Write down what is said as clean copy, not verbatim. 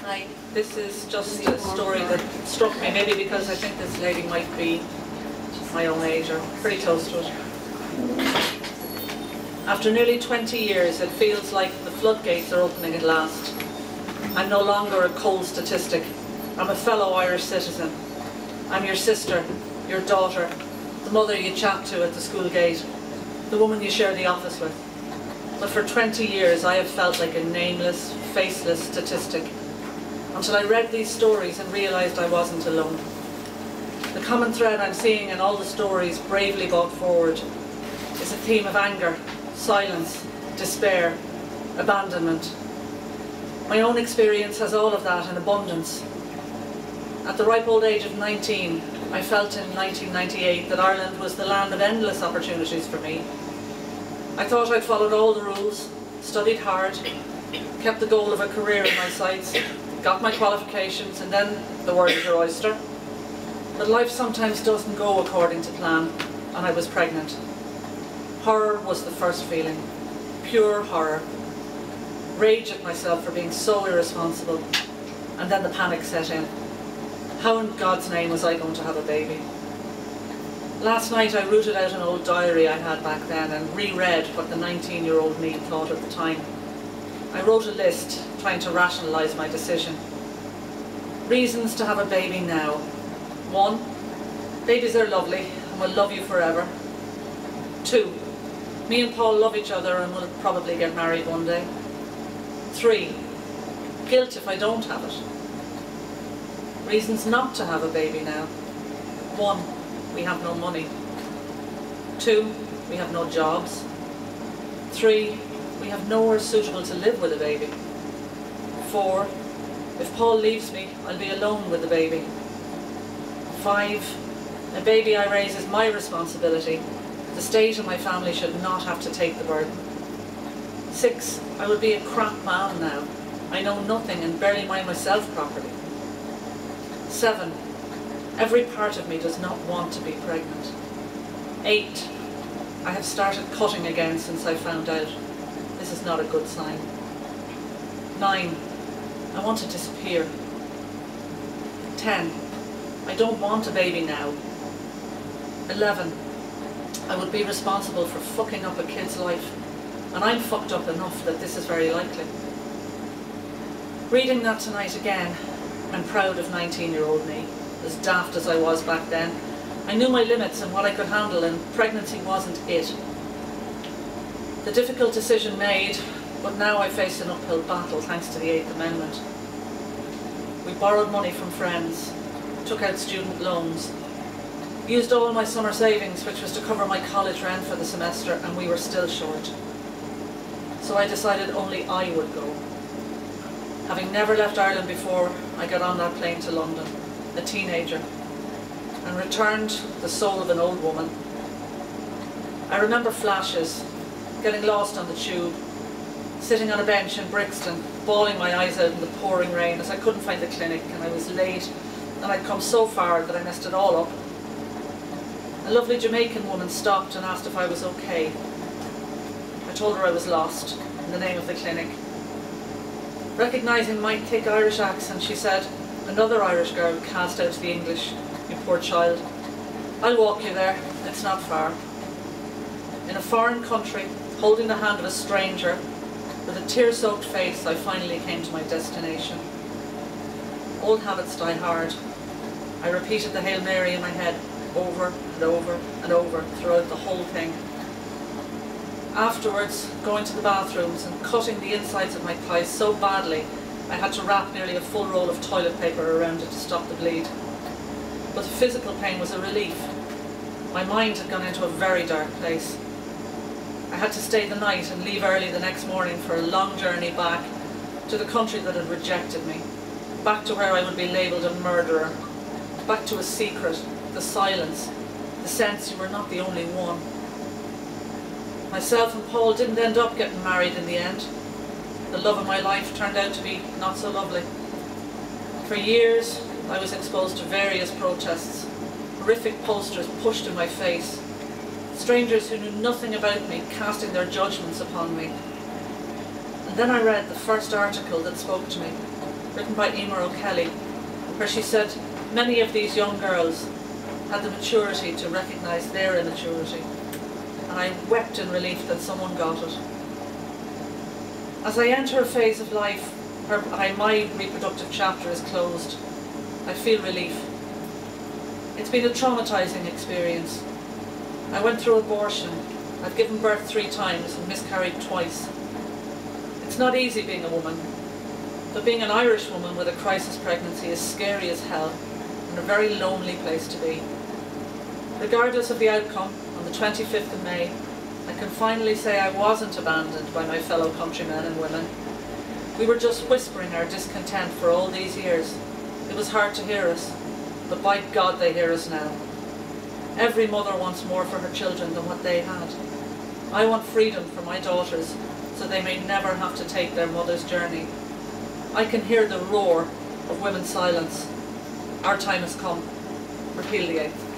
Hi. This is just a story that struck me, maybe because I think this lady might be my own age or pretty close to it. After nearly 20 years, it feels like the floodgates are opening at last. I'm no longer a cold statistic. I'm a fellow Irish citizen. I'm your sister, your daughter, the mother you chat to at the school gate, the woman you share the office with. But for 20 years, I have felt like a nameless, faceless statistic, until I read these stories and realised I wasn't alone. The common thread I'm seeing in all the stories bravely brought forward is a theme of anger, silence, despair, abandonment. My own experience has all of that in abundance. At the ripe old age of 19, I felt in 1998 that Ireland was the land of endless opportunities for me. I thought I'd followed all the rules, studied hard, kept the goal of a career in my sights, got my qualifications, and then the world is your oyster. But life sometimes doesn't go according to plan, and I was pregnant. Horror was the first feeling, pure horror. Rage at myself for being so irresponsible, and then the panic set in. How in God's name was I going to have a baby? Last night I rooted out an old diary I had back then and reread what the 19-year-old me thought at the time. I wrote a list, trying to rationalise my decision. Reasons to have a baby now. 1. Babies are lovely and will love you forever. 2. Me and Paul love each other and will probably get married one day. 3. Guilt if I don't have it. Reasons not to have a baby now. 1. We have no money. 2. We have no jobs. 3. We have nowhere suitable to live with a baby. 4. If Paul leaves me, I'll be alone with the baby. 5. A baby I raise is my responsibility. The state and my family should not have to take the burden. 6. I would be a crap man now. I know nothing and barely mind myself properly. 7. Every part of me does not want to be pregnant. 8. I have started cutting again since I found out. This is not a good sign. 9. I want to disappear. 10. I don't want a baby now. 11. I would be responsible for fucking up a kid's life, and I'm fucked up enough that this is very likely. Reading that tonight again, I'm proud of 19-year-old me. As daft as I was back then, I knew my limits and what I could handle, and pregnancy wasn't it. The difficult decision made, but now I face an uphill battle thanks to the 8th Amendment. We borrowed money from friends, took out student loans, used all my summer savings, which was to cover my college rent for the semester, and we were still short. So I decided only I would go. Having never left Ireland before, I got on that plane to London, a teenager, and returned the soul of an old woman. I remember flashes, getting lost on the tube, sitting on a bench in Brixton, bawling my eyes out in the pouring rain as I couldn't find the clinic and I was late and I'd come so far that I messed it all up. A lovely Jamaican woman stopped and asked if I was okay. I told her I was lost in the name of the clinic. Recognising my thick Irish accent, she said, "Another Irish girl cast out the English, you poor child. I'll walk you there, it's not far." In a foreign country, holding the hand of a stranger, with a tear-soaked face, I finally came to my destination. Old habits die hard. I repeated the Hail Mary in my head, over and over and over, throughout the whole thing. Afterwards, going to the bathrooms and cutting the insides of my thighs so badly, I had to wrap nearly a full roll of toilet paper around it to stop the bleed. But the physical pain was a relief. My mind had gone into a very dark place. I had to stay the night and leave early the next morning for a long journey back to the country that had rejected me, back to where I would be labelled a murderer, back to a secret, the silence, the sense you were not the only one. Myself and Paul didn't end up getting married in the end. The love of my life turned out to be not so lovely. For years, I was exposed to various protests, horrific posters pushed in my face, strangers who knew nothing about me casting their judgments upon me. And then I read the first article that spoke to me. written by Emer O'Kelly, where she said many of these young girls had the maturity to recognise their immaturity, and I wept in relief that someone got it. As I enter a phase of life where my reproductive chapter is closed, I feel relief. It's been a traumatising experience. I went through abortion, I've given birth 3 times and miscarried twice. It's not easy being a woman, but being an Irish woman with a crisis pregnancy is scary as hell and a very lonely place to be. Regardless of the outcome, on the 25th of May, I can finally say I wasn't abandoned by my fellow countrymen and women. We were just whispering our discontent for all these years. It was hard to hear us, but by God they hear us now. Every mother wants more for her children than what they had. I want freedom for my daughters so they may never have to take their mother's journey. I can hear the roar of women's silence. Our time has come. Repeal the 8th.